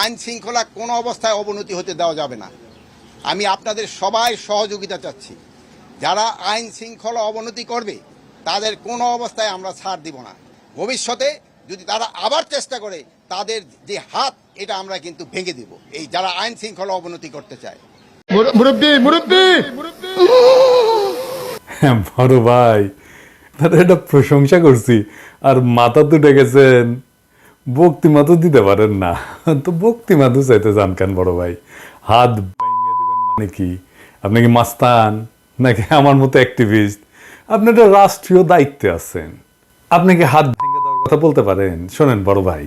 আইন শৃঙ্খলা কোনো অবস্থায় অবনতি হতে দেওয়া যাবে না। আমি আপনাদের সবাই সহযোগিতা চাচ্ছি। যারা আইন শৃঙ্খলা অবনতি করবে তাদের কোনো অবস্থায় আমরা ছাড় দিব না। ভবিষ্যতে যদি তারা আবার চেষ্টা করে তাদের যে হাত এটা আমরা কিন্তু ভেঙে দিব, এই যারা আইন শৃঙ্খলা অবনতি করতে চায়। বড় ভাই, এটা প্রশংসা করছি আর মাথা তুটে গেছেন, বক্তিমা তো দিতে পারেন না, তো বক্তিমা তো চাইতে চান কেন বড় ভাই? হাত ভেঙে দিবেন মানে কি? আপনি কি মাস্তান নাকি আমার মতো অ্যাক্টিভিস্ট? আপনি একটা রাষ্ট্রীয় দায়িত্বে আছেন, আপনি কি হাত ভেঙে দেওয়ার কথা বলতে পারেন? শোনেন বড় ভাই,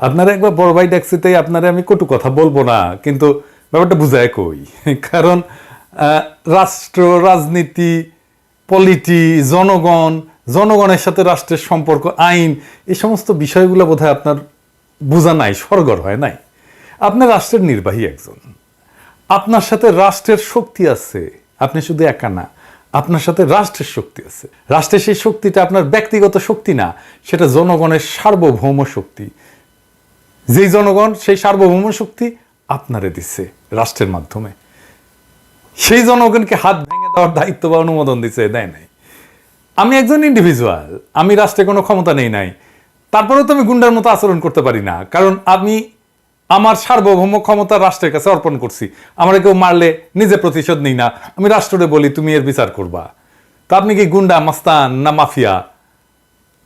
আপনারা একবার বড় ভাই ডাকছি, তাই আপনারা আমি কটু কথা বলবো না, কিন্তু ব্যাপারটা বুঝায় কই। কারণ রাষ্ট্র, রাজনীতি, পলিটি, জনগণের সাথে রাষ্ট্রের সম্পর্ক, আইন, এই সমস্ত বিষয়গুলো বোধহয় আপনার বোঝা নাই, সরগর হয় নাই। আপনার রাষ্ট্রের নির্বাহী একজন, আপনার সাথে রাষ্ট্রের শক্তি আছে, আপনি শুধু একা না, আপনার সাথে রাষ্ট্রের শক্তি আছে। রাষ্ট্রের সেই শক্তিটা আপনার ব্যক্তিগত শক্তি না, সেটা জনগণের সার্বভৌম শক্তি। যেই জনগণ সেই সার্বভৌম শক্তি আপনারে দিচ্ছে রাষ্ট্রের মাধ্যমে, সেই জনগণকে হাত ভেঙে দেওয়ার দায়িত্ব বা অনুমোদন দিচ্ছে, দেয় নাই। আমি একজন ইন্ডিভিজুয়াল, আমি রাষ্ট্রে কোনো ক্ষমতা নেই নাই, তারপরেও তো আমি গুন্ডার মতো আচরণ করতে পারি না, কারণ আমি আমার সার্বভৌম ক্ষমতা রাষ্ট্রের কাছে অর্পণ করছি। আমরা কেউ মারলে নিজে প্রতিশোধ নিই না, আমি রাষ্ট্রকে বলি তুমি এর বিচার করবা। তা আপনি কি গুন্ডা, মাস্তান না মাফিয়া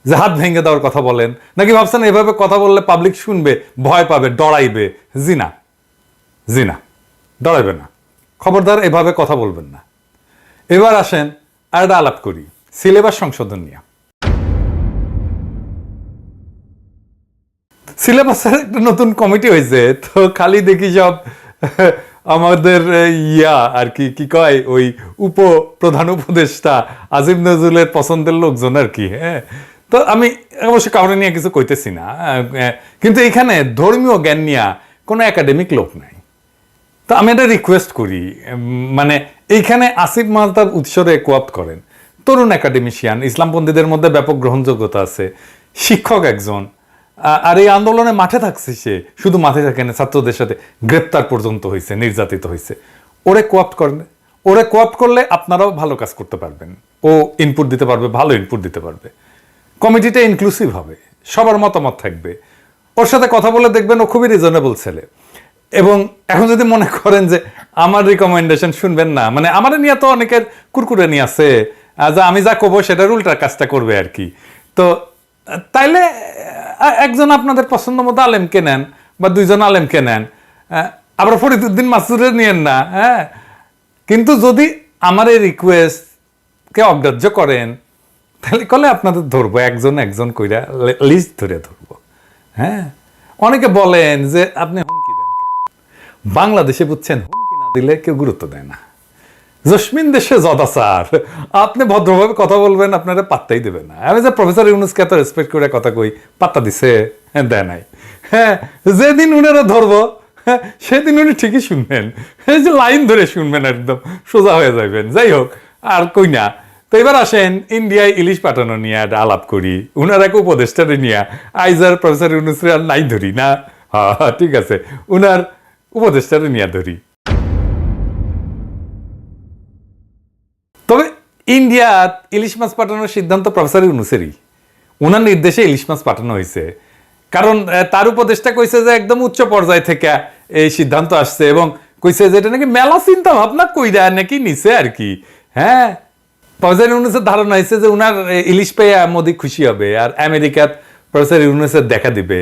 যে হাত ভেঙে দেওয়ার কথা বলেন? নাকি ভাবছেন এভাবে কথা বললে পাবলিক শুনবে, ভয় পাবে, ডরাইবে? জিনা, ডরাইবে না। খবরদার এভাবে কথা বলবেন না। এবার আসেন আর একটা আলাপ করি সিলেবাস সংশোধন নিয়ে। সিলেবাসের একটা নতুন কমিটি হয়েছে, তো খালি দেখি সব আমাদের আর কি কয়, ওই প্রধান উপদেষ্টা আজিম নজরুলের পছন্দের লোকজন আর কি। হ্যাঁ, তো আমি অবশ্য কাউরে নিয়ে কিছু কইতেছি না, কিন্তু এখানে ধর্মীয় জ্ঞান নিয়ে কোনো একাডেমিক লোক নাই। তো আমি একটা রিকোয়েস্ট করি, মানে এইখানে আসিফ মাহতাব উৎসরে কোঅপ্ট করেন, তরুণ একাডেমিশিয়ান, ইসলামপন্থীদের মধ্যে ব্যাপক গ্রহণযোগ্যতা আছে, শিক্ষক একজন, আর এই আন্দোলনে মাঠে থাকছে সে, শুধু মাঠে থাকে না, ছাত্রদের সাথে গ্রেপ্তার পর্যন্ত হয়েছে, নির্যাতিত হয়েছে। ওরে কোঅপ্ট করেন, ওরে কোঅপ্ট করলে আপনারাও ভালো কাজ করতে পারবেন, ও ইনপুট দিতে পারবে, ভালো ইনপুট দিতে পারবে। কমিটিটা ইনক্লুসিভ হবে, সবার মতামত থাকবে। ওর সাথে কথা বলে দেখবেন ও খুবই রিজনেবল ছেলে। এবং এখন যদি মনে করেন যে আমার রিকমেন্ডেশন শুনবেন না, মানে আমার নিয়ে তো অনেকের কুরকুরে নিয়ে আছে, যে আমি যা করবো সেটার উল্টা কাজটা করবে আর কি, তো তাইলে একজন আপনাদের পছন্দ মতো আলেমকে নেন বা দুইজন আলেমকে নেন, আবার ফরিদউদ্দিন মাসুদের নিয়েন না। হ্যাঁ, কিন্তু যদি আমার এই রিকোয়েস্টকে অগ্রাহ্য করেন, তাহলে কলে আপনাদের ধরবো, একজন কইরা লিস্ট ধরে ধরবো। হ্যাঁ, অনেকে বলেন যে আপনি হুমকি দেন, বাংলাদেশে বুঝছেন হুমকি না দিলে কেউ গুরুত্ব দেয় না। জসমিন দেশে জদাচার, আপনি ভদ্রভাবে কথা বলবেন, আপনারা পাত্তাই দেবে না। আমি যে প্রফেসর ইউনুসকে এত রেসপেক্ট করে কথা কই, পাত্তা দিছে? হ্যাঁ, দেয় নাই। হ্যাঁ, যেদিন উনারা ধরবো সেদিন উনি ঠিকই শুনবেন, এই যে লাইন ধরে শুনবেন, একদম সোজা হয়ে যাবেন। যাই হোক, আর কই না। তো এবার আসেন ইন্ডিয়ায় ইলিশ পাঠানো নিয়ে একটা আলাপ করি, উনার এক উপদেষ্টারে নিয়ে। আইজার প্রফেসর ইউনুসের আর নাই ধরি না, হ্যাঁ ঠিক আছে, উনার উপদেষ্টারে নিয়ে ধরি। তবে ইন্ডিয়া ইলিশ মাছ পাঠানোর সিদ্ধান্ত প্রফেসর ইউনুসেরই, ওনার নির্দেশে ইলিশ মাছ পাঠানো হয়েছে। কারণ তার উপদেষ্টা কইছে যে একদম উচ্চ পর্যায় থেকে এই সিদ্ধান্ত আসছে, এবং কইছে যে এটা নাকি মেলা চিন্তা ভাবনা কইরা নাকি নিছে আর কি। হ্যাঁ, প্রফেসর ইউনুসের ধারণা হয়েছে যে উনার ইলিশ পেয়ে মোদি খুশি হবে, আর আমেরিকার প্রফেসর ইউনুসের দেখা দিবে।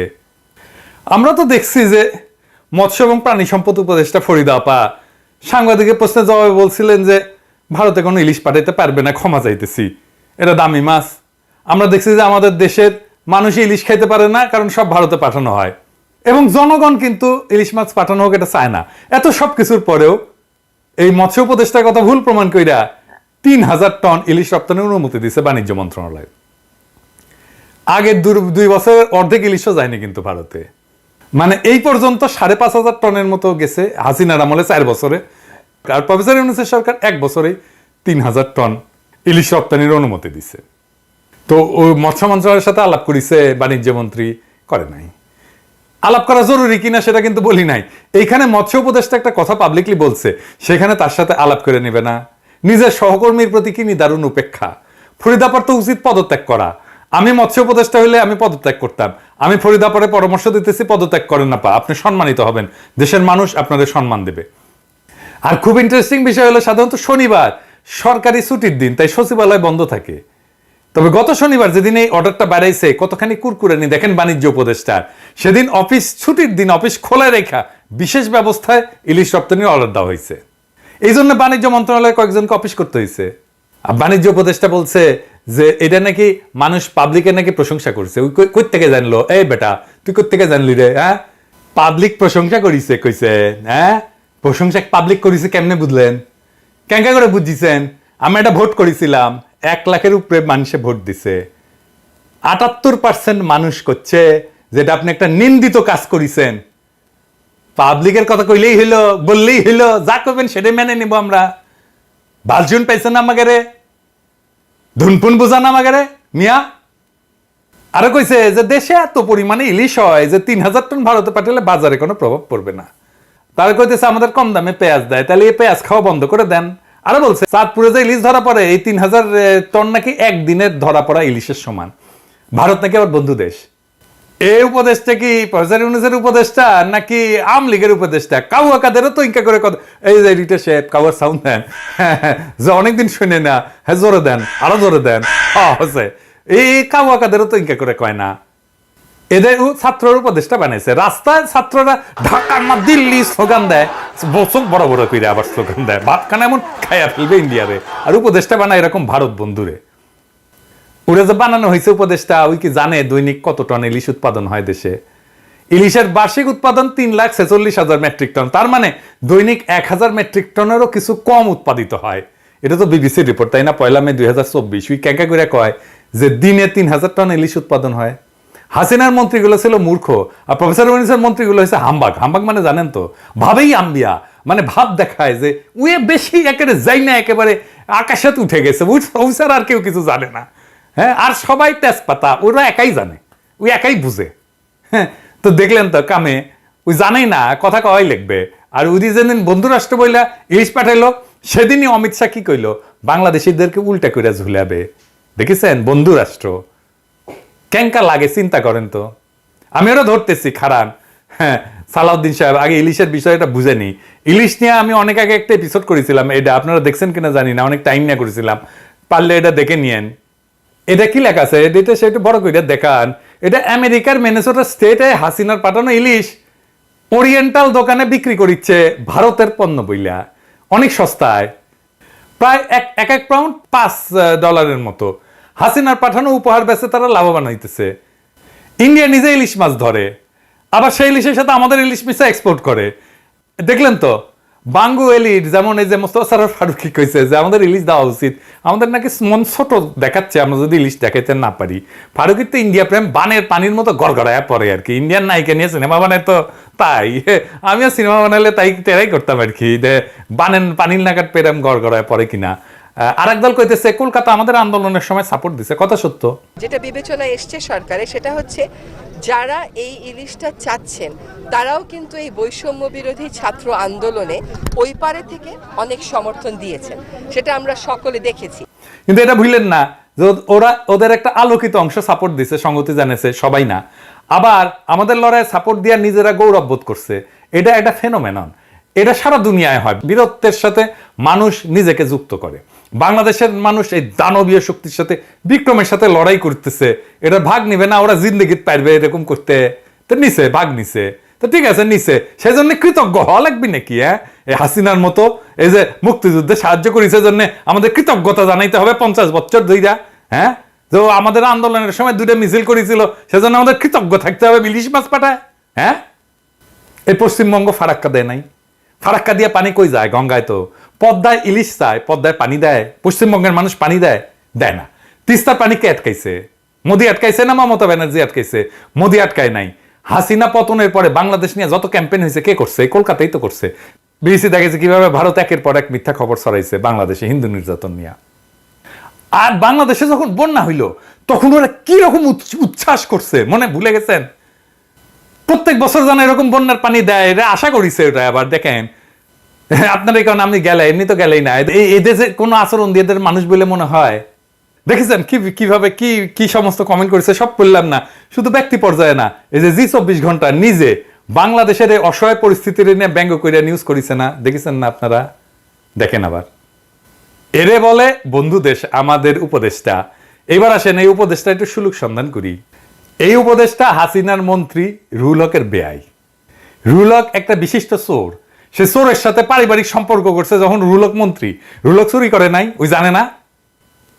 আমরা তো দেখছি যে মৎস্য এবং প্রাণী সম্পদ উপদেষ্টা ফরিদা আপা সাংবাদিকের প্রশ্নের জবাবে বলছিলেন যে ভারতে কোনো ইলিশ পাঠাইতে পারবে না, ক্ষমা চাইতেছি, এটা দামি মাছ। আমরা দেখছি যে আমাদের দেশের মানুষ ইলিশ খাইতে পারে না, কারণ সব ভারতে পাঠানো হয়, এবং জনগণ কিন্তু ইলিশ মাছ পাঠানো হোক এটা চায় না। এত সব কিছুর পরেও এই মৎস্য উপদেষ্টার কথা ভুল প্রমাণ কইরা 3000 টন ইলিশ রপ্তানির অনুমতি দিছে বাণিজ্য মন্ত্রণালয়। আগের 2 বছরের অর্ধেক ইলিশও যায়নি কিন্তু ভারতে। মানে এই পর্যন্ত 5500 টনের মতো গেছে হাসিনার আমলে 4 বছরে, আর প্রফেসর ইউনুসের সরকার 1 বছরেই 3000 টন ইলিশ রপ্তানির অনুমতি দিছে। তো ওই মৎস্য মন্ত্রণালয়ের সাথে আলাপ করেছে বাণিজ্য মন্ত্রী, করে নাই। আলাপ করা জরুরি কিনা সেটা কিন্তু বলি নাই। এইখানে মৎস্য উপদেষ্টা একটা কথা পাবলিকলি বলছে, সেখানে তার সাথে আলাপ করে নেবে না। নিজের সহকর্মীর প্রতি কি নিদারুণ উপেক্ষা। ফরিদাপার তো উচিত পদত্যাগ করা। আমি মৎস্য উপদেষ্টা হইলে আমি পদত্যাগ করতাম। আমি ফরিদাপারে পরামর্শ দিতেছি পদত্যাগ করেন না পা, আপনি সম্মানিত হবেন, দেশের মানুষ আপনাদের সম্মান দেবে। আর খুব ইন্টারেস্টিং বিষয় হলো সাধারণত শনিবার সরকারি ছুটির দিন, তাই সচিবালয় বন্ধ থাকে। তবে গত শনিবার যেদিন এই অর্ডারটা বাড়াইছে কতখানি কুরকুরানি দেখেন বাণিজ্য উপদেষ্টার। সেদিন অফিস ছুটির দিন অফিস খোলা রেখা বিশেষ ব্যবস্থায় ইলিশ রপ্তানির অর্ডার দেওয়া হয়েছে। এই জন্য বাণিজ্য মন্ত্রণালয়ে কয়েকজনকে অফিস করতে হয়েছে। আর বাণিজ্য উপদেষ্টা বলছে যে এটা নাকি মানুষ পাবলিকের নাকি প্রশংসা করছে। ওই কই থেকে জানলো? এই বেটা তুই কই থেকে জানলি রে? হ্যাঁ, পাবলিক প্রশংসা করিছে কইছে। হ্যাঁ, প্রশংসা পাবলিক করিছে কেমনে বুঝলেন? কেঙ্কা করে বুঝিছেন? আমি একটা ভোট করেছিলাম, 1 লাখের উপরে মানুষে ভোট দিছে। 78% মানুষ করছে যেটা আপনি একটা নিন্দিত কাজ করেছেন। পাবলিকের কথা কইলেই হইলো, বললেই হইলো, যা করবেন সেটাই মেনে নিব আমরা। বালজুন পাইছেন আমাকে রে, ধুনপুন বুঝান আমাকে রে মিয়া। আরো কইছে যে দেশে এত পরিমাণে ইলিশ হয় যে 3000 টন ভারতে পাঠালে বাজারে কোনো প্রভাব পড়বে না। তারা কইতেছে আমাদের কম দামে পেঁয়াজ দেয়, তাহলে এই পেঁয়াজ খাওয়া বন্ধ করে দেন। আরো বলছে চাঁদপুরে যে ইলিশ ধরা পড়ে এই 3000 টন নাকি একদিনের ধরা পড়া ইলিশের সমান। ভারত নাকি আবার বন্ধু দেশ। এই উপদেশটা কি প্রফেসর ইউনূসের উপদেশটা নাকি আওয়ামী লীগের উপদেশটা? কাউয়া কাদেরও তো ইনকা করে কথা। এই যে রিটা শেপ কাউয়ার সাউন্ড দেন যে অনেকদিন শুনে না, হ্যাঁ জোরে দেন, আরো জোরে দেন। হচ্ছে এই কাউয়া কাদেরও তো ইনকা করে কয় না। এদের ছাত্রর উপদেশটা বানাইছে। রাস্তায় ছাত্ররা ঢাকা না দিল্লি স্লোগান দেয়, বছর বড় বড় করে আবার স্লোগান দেয়, ভাতখানা এমন খাইয়া ফেলবে ইন্ডিয়ারে। আর উপদেশটা বানায় এরকম ভারত বন্ধুরে। ওরা যে বানানো হয়েছে উপদেশটা, ওই কি জানে দৈনিক কত টন ইলিশ উৎপাদন হয় দেশে? ইলিশের বার্ষিক উৎপাদন 3,46,000 মেট্রিক টন। তার মানে দৈনিক 1000 মেট্রিক টনেরও কিছু কম উৎপাদিত হয়। এটা তো বিবিসির রিপোর্ট, তাই না? 1 মে 2024 ওই ক্যাঁকা করে কয় যে দিনে 3000 টন ইলিশ উৎপাদন হয়। হাসিনার মন্ত্রীগুলো ছিল মূর্খ, আর প্রফেসর ইউনূসের মন্ত্রীগুলো হয়েছে হাম্বাগ। হাম্বাগ মানে জানেন তো, ভাবেই আম্বিয়া, মানে ভাব দেখায় যে উয়ে বেশি একেবারে যাই না, একেবারে আকাশে উঠে গেছে। ওইসার আর কেউ কিছু জানে না। হ্যাঁ, আর সবাই তেজপাতা, ওরা একাই জানে, ওই একাই বুঝে। হ্যাঁ, তো দেখলেন তো কামে, ওই জানেই না, কথা কওয়াই লিখবে। আর ওই যেদিন বন্ধু রাষ্ট্র বইলা ইলিশ পাঠাইলো, সেদিনই অমিত শাহ কি কইলো? বাংলাদেশিদেরকে উল্টা করে ঝুলাবে। দেখেছেন বন্ধু রাষ্ট্র কেঙ্কা লাগে, চিন্তা করেন তো। আমি ওরা ধরতেছি খারান। হ্যাঁ, সালাউদ্দিন সাহেব আগে ইলিশের বিষয়টা বুঝেনি। ইলিশ নিয়ে আমি অনেক আগে একটা এপিসোড করেছিলাম, এটা আপনারা দেখছেন কিনা জানি না, অনেক টাইম নিয়ে করেছিলাম, পারলে এটা দেখে নিয়েন। এটা কি লেখা আছে এটা সেটা বড় করে দেখান। এটা আমেরিকার মিনেসোটা স্টেটে হাসিনার পাঠানো ইলিশ ওরিয়েন্টাল দোকানে বিক্রি করিচ্ছে ভারতের পণ্য বইলা, অনেক সস্তায়, প্রায় এক পাউন্ড $5 মতো। হাসিনার পাঠানো উপহার বেচে তারা লাভবান হইতেছে। ইন্ডিয়া নিজে ইলিশ মাছ ধরে, আবার সেই ইলিশের সাথে আমাদের ইলিশ মিশা এক্সপোর্ট করে। দেখলেন তো বাঙ্গু এলিট, যেমন এই যে মোস্তফা সরোয়ার ফারুকী কইছে যে আমাদের ইলিশ দেওয়া উচিত, আমাদের নাকি মন ছোট দেখাচ্ছে আমরা যদি ইলিশ দেখাইতে না পারি। ফারুকির তো ইন্ডিয়া প্রেম বানের পানির মতো গড়গড়ায় পড়ে আর কি। ইন্ডিয়ান নায়িকা নিয়ে সিনেমা বানায় তো তাই, আমিও সিনেমা বানালে তাই তেরাই করতাম আর কি, বানের পানির নাগাদ প্রেম গড়গড়ায় পড়ে কিনা। আরেক দল কইতেছে কলকাতা আমাদের আন্দোলনের সময় সাপোর্ট দিছে, কথা সত্য। যেটা বিবেচনায় এসছে সরকারে সেটা হচ্ছে যারা এই ইলিশটা চাচ্ছেন তারাও কিন্তু এই বৈষম্য বিরোধী ছাত্র আন্দোলনে ওই পারে থেকে অনেক সমর্থন দিয়েছেন, সেটা আমরা সকলে দেখেছি। কিন্তু এটা ভুলেন না যে ওরা ওদের একটা আলোকিত অংশ সাপোর্ট দিছে, সংগতি জানেছে, সবাই না। আবার আমাদের লড়াইয়ে সাপোর্ট দিয়ে নিজেরা গৌরব বোধ করছে। এটা একটা ফেনোমেনন, এটা সারা দুনিয়ায় হয়। বীরত্বের সাথে মানুষ নিজেকে যুক্ত করে। বাংলাদেশের মানুষ এই দানবীয় শক্তির সাথে, বিক্রমের সাথে লড়াই করতেছে। এটা ভাগ নিবে না, ওরা জিন্দগিত পারবে এরকম করতে, তো নিছে, ভাগ নিছে, তো ঠিক আছে নিছে, সেই জন্য কৃতজ্ঞ হওয়া লাগবে নাকি? হ্যাঁ, এই হাসিনার মতো এই যে মুক্তিযুদ্ধে সাহায্য করেছে জন্য আমাদের কৃতজ্ঞতা জানাইতে হবে 50 বছর ধইরা? হ্যাঁ, যে আমাদের আন্দোলনের সময় 2টা মিছিল করেছিল সেজন্য আমাদের কৃতজ্ঞ থাকতে হবে ইলিশ মাছ পাঠায়? হ্যাঁ, এই পশ্চিমবঙ্গ ফারাক্কা দেয় নাই। ফারাক্কা দিয়ে পানি কই যায়? গঙ্গায়। তো পদ্মায় ইলিশ চায়, পদ্মায় পানি দেয়? পশ্চিমবঙ্গের মানুষ পানি দেয়? দেয় না। তিস্তার পানি কে আটকাইছে? মোদি আটকাইছে না মমতা ব্যানার্জি আটকাইছে? মোদি আটকায় নাই। হাসিনা পতনের পরে বাংলাদেশ নিয়ে যত ক্যাম্পেইন হয়েছে কে করছে? কলকাতাই তো করছে। বিবিসি দেখেছে কিভাবে ভারত একের পর এক মিথ্যা খবর ছড়াইছে বাংলাদেশে হিন্দু নির্যাতন নিয়ে। আর বাংলাদেশে যখন বন্যা হইল তখন ওরা কি রকম উচ্ছ্বাস করছে মনে ভুলে গেছেন? প্রত্যেক বছর যেন এরকম বন্যার পানি দেয়, এটা আশা করিছে। ওটা আবার দেখেন আপনার এই কারণে আপনি গেলে, এমনি তো গেলেই না, এদের যে কোনো আচরণ দিয়ে এদের মানুষ বলে মনে হয়। দেখেছেন কিভাবে কি সমস্ত কমেন্ট করেছে, সব বললাম না, শুধু ব্যক্তি পর্যায়ে না, এই যে জি24 ঘন্টা নিজে বাংলাদেশের এই অসহায় পরিস্থিতির নিয়ে ব্যঙ্গ করে নিউজ করেছে না, দেখেছেন না আপনারা? দেখেন আবার এরে বলে বন্ধু দেশ আমাদের উপদেষ্টা। এবার আসেন এই উপদেষ্টা একটু সুলুক সন্ধান করি। এই উপদেষ্টা হাসিনার মন্ত্রী রুহুল হকের বেয়াই। রুহুল হক একটা বিশিষ্ট চোর, সে চোরের সাথে পারিবারিক সম্পর্ক করছে যখন রুহুল হক মন্ত্রী। রুহুল হক চুরি করে নাই, ওই জানে না?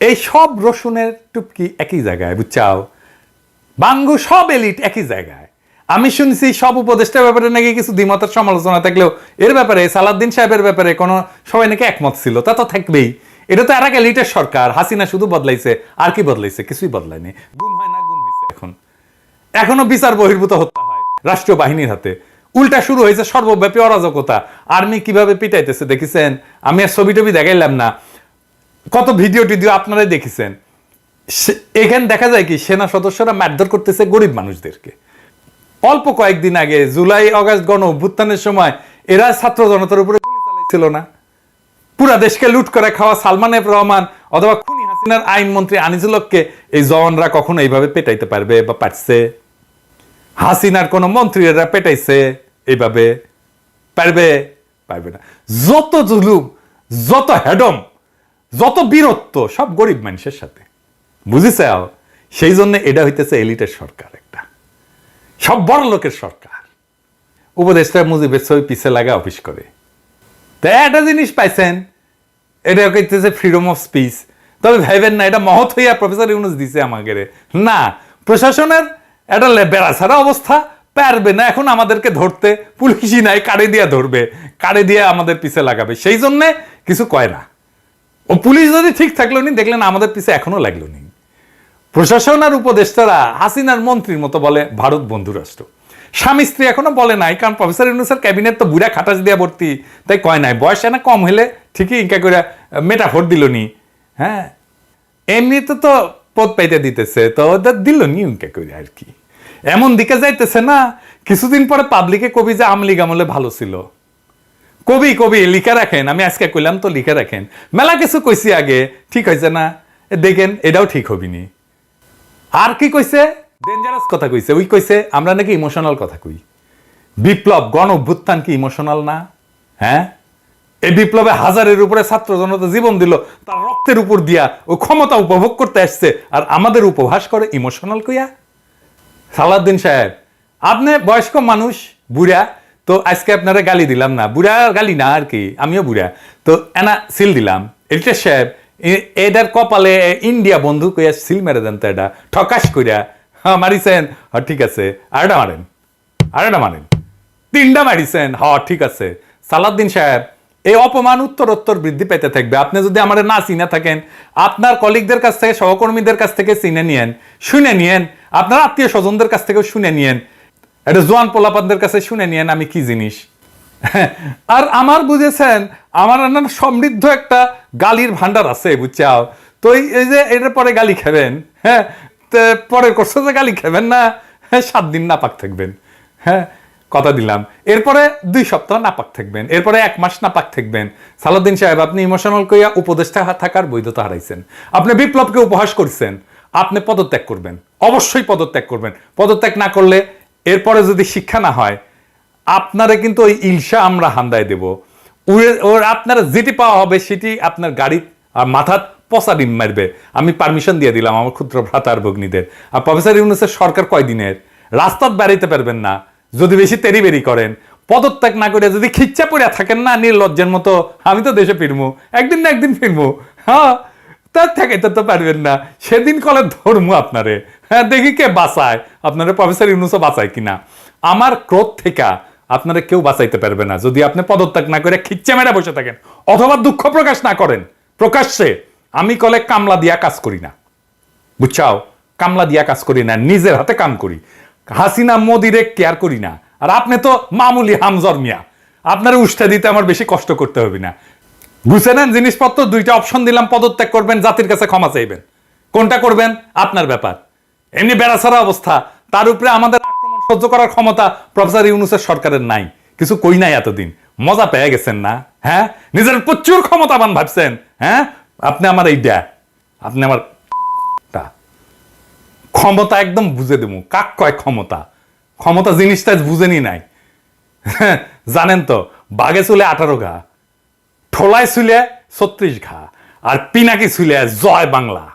এই সব রসুনের টুপকি একই জায়গায়, বুঝছাও? বাঙ্গু সব এলিট একই জায়গায়। আমি শুনছি সব উপদেষ্টার ব্যাপারে নাকি কিছু দ্বিমতের সমালোচনা থাকলেও এর ব্যাপারে সালাউদ্দিন সাহেবের ব্যাপারে কোনো সবাই নাকি একমত ছিল। তা তো থাকবেই, এটা তো আর এক এলিটের সরকার। হাসিনা শুধু বদলাইছে, আর কি বদলাইছে? কিছুই বদলায়নি। গুম হয় না, গুম হয়েছে। এখনো বিচার বহির্ভূত হত্যা হয় রাষ্ট্রীয় বাহিনীর হাতে। উল্টা শুরু হয়েছে সর্বব্যাপী অরাজকতা। আর্মি কিভাবে পিটাইতেছে দেখেছেন? আমি আর ছবি টবি দেখাইলাম না, কত ভিডিও টিডিও আপনারাই দেখেছেন। এখানে দেখা যায় কি সেনা সদস্যরা মারধর করতেছে গরিব মানুষদেরকে। অল্প কয়েকদিন আগে জুলাই আগস্ট গণ অভ্যুত্থানের সময় এরা ছাত্র জনতার উপরে গুলি চালাইছিল না? পুরা দেশকে লুট করে খাওয়া সালমান এফ রহমান অথবা খুনি হাসিনার আইনমন্ত্রী আনিসুল হককে এই জওয়ানরা কখনো এইভাবে পেটাইতে পারবে বা পারছে? হাসিনার কোন মন্ত্রীরা পেটাইছে এইভাবে? পারবে? পারবে না। যত জুলুম, যত হেডম, যত বীরত্ব সব গরিব মানুষের সাথে, বুঝেছে? সেই জন্য এটা হইতেছে এলিটের সরকার, একটা সব বড় লোকের সরকার। উপদেষ্টা মুজিবের ছবি পিছে লাগা অফিস করে। তা একটা জিনিস পাইছেন, এটা কইতেছে ফ্রিডম অফ স্পিচ। তবে ভাইবেন না এটা মহৎ হইয়া প্রফেসর ইউনূস দিছে আমাকে না। প্রশাসনের একটা বেড়া ছাড়া অবস্থা, পারবে না এখন আমাদেরকে ধরতে। পুলিশই নাই, কাড়ে দিয়া ধরবে, কাড়ে দিয়ে আমাদের পিছে লাগাবে। সেই জন্যে কিছু কয় না। ও পুলিশ যদি ঠিক থাকলো নি, দেখলেন আমাদের পিছে এখনো লাগলো নি। প্রশাসন আর উপদেষ্টারা হাসিনার মন্ত্রীর মতো বলে ভারত বন্ধু রাষ্ট্র। স্বামী স্ত্রী এখনো বলে নাই, কারণ প্রফেসর ইউনূসের ক্যাবিনেট তো বুড়া খাটাস দিয়া ভর্তি, তাই কয় নাই। বয়স না কম হলে ঠিকই ইনকা করে মেটাফোর দিল নি। হ্যাঁ, এমনিতে তো পদ পাইতে দিতেছে, তো ওদের দিল নি ইনকা করে আর কি। এমন দিকে যাইতেছে না, কিছুদিন পরে পাবলিকে কবি যে আমলিগ আমলে ভালো ছিল। কবি লিখে রাখেন, আমি আজকে কইলাম তো লিখে রাখেন। মেলা কিছু কইছি আগে, ঠিক হয়েছে না? দেখেন এটাও ঠিক হবিনি। আর কি কইছে? ডেঞ্জারাস কথা কইছে। ওই কইছে আমরা নাকি ইমোশনাল কথা কই। বিপ্লব গণ অভ্যুত্থান কি ইমোশনাল না? হ্যাঁ, এই বিপ্লবে হাজারের উপরে ছাত্র জনতা জীবন দিল, তার রক্তের উপর দিয়া ও ক্ষমতা উপভোগ করতে আসছে, আর আমাদের উপহাস করে ইমোশনাল কইয়া। সালাউদ্দিন সাহেব, আপনি বয়স্ক মানুষ, বুড়া, তো আজকে আপনারা গালি দিলাম না, বুড়া গালি না আর কি, আমিও বুড়া, তো এনা সিল দিলাম। এডিটর সাহেব, এটার কপালে ইন্ডিয়া বন্ধু কইয়া সিল মেরে দেন তো, এটা ঠকাস কইরা। হ্যাঁ মারিছেন, হ্যাঁ ঠিক আছে, আরেকটা মারেন, আরেকটা মারেন, 3টা মারিছেন, হ্যাঁ ঠিক আছে। সালাউদ্দিন সাহেব, এই অপমান উত্তরোত্তর বৃদ্ধি পেতে থাকবে। আপনি যদি আমার না চিনে থাকেন, আপনার কলিগদের কাছ থেকে, সহকর্মীদের কাছ থেকে চিনে নিয়েন, শুনে নিয়েন, আপনার আত্মীয় স্বজনদের কাছ থেকেও শুনে নিয়েন, এটা জোয়ান পোলাপানদের কাছে শুনে নিয়েন আমি কি জিনিস। আর আমার বুঝেছেন, আমার সমৃদ্ধ একটা গালির ভান্ডার আছে, বুঝছাও তো। এই যে এটার পরে গালি খাবেন, হ্যাঁ, পরের কোর্সে যে গালি খাবেন না, 7 দিন নাপাক থাকবেন। হ্যাঁ, কথা দিলাম। এরপরে 2 সপ্তাহ নাপাক থাকবেন, এরপরে 1 মাস নাপাক থাকবেন। সালাউদ্দিন সাহেব, আপনি ইমোশনাল কইয়া উপদেষ্টা থাকার বৈধতা হারাইছেন। আপনি বিপ্লবকে উপহাস করছেন। আপনি পদত্যাগ করবেন, অবশ্যই পদত্যাগ করবেন। পদত্যাগ না করলে এরপরে যদি শিক্ষা না হয়, আপনারা কিন্তু ওই ইলশা আমরা হান্দায় দেব। ওর আপনারা যেটি পাওয়া হবে সেটি আপনার গাড়ি আর মাথার পচা ডিম মারবে। আমি পারমিশন দিয়ে দিলাম আমার ক্ষুদ্র ভ্রাতার ভগ্নীদের। আর প্রফেসর ইউনূসের সরকার কয়দিনের, রাস্তাত বেড়াইতে পারবেন না যদি বেশি তেরি করেন। পদত্যাগ না করে যদি খিচ্চা পড়ে থাকেন না নির্লজ্জের মতো, আমি তো দেশে ফিরবো, একদিন না একদিন ফিরবো। হ্যাঁ, তার ঠেকাইতে তো পারবেন না, সেদিন কলে ধর্মু আপনারে। হ্যাঁ, দেখি কে বাঁচায় আপনারা, প্রফেসর ইউনূসও বাঁচায় কিনা। আমার ক্রোধ থেকে আপনারা কেউ বাঁচাইতে পারবে না যদি আপনি পদত্যাগ না করে খিচ্চা মেরে বসে থাকেন, অথবা দুঃখ প্রকাশ না করেন প্রকাশ্যে। আমি কলে কামলা দিয়া কাজ করি না, বুঝছাও, কামলা দিয়া কাজ করি না, নিজের হাতে কাম করি। হাসিনা মোদিরে কেয়ার করি না। আর আপনি তো মামুলি হামজর মিয়া, আপনার উষ্টা দিতে আমার বেশি কষ্ট করতে হবে না। বুঝে নেন জিনিসপত্র। 2টা অপশন দিলাম, পদত্যাগ করবেন, জাতির কাছে ক্ষমা চাইবেন। কোনটা করবেন আপনার ব্যাপার। এমনি বেড়াছাড়া অবস্থা, তার উপরে আমাদের আক্রমণ সহ্য করার ক্ষমতা প্রফেসর ইউনূসের সরকারের নাই। কিছু কই নাই এতদিন, মজা পেয়ে গেছেন না? হ্যাঁ, নিজের প্রচুর ক্ষমতাবান ভাবছেন। হ্যাঁ, আপনি আমার এইটা, আপনি আমার ক্ষমতা একদম বুঝে দেবো। কাক কয় ক্ষমতা? ক্ষমতা জিনিসটা বুঝেনি নাই। জানেন তো, বাঘে চুলে 18 ঘা, ঠোলায় চুলে 36 ঘা, আর পিনাকি চুলে জয় বাংলা।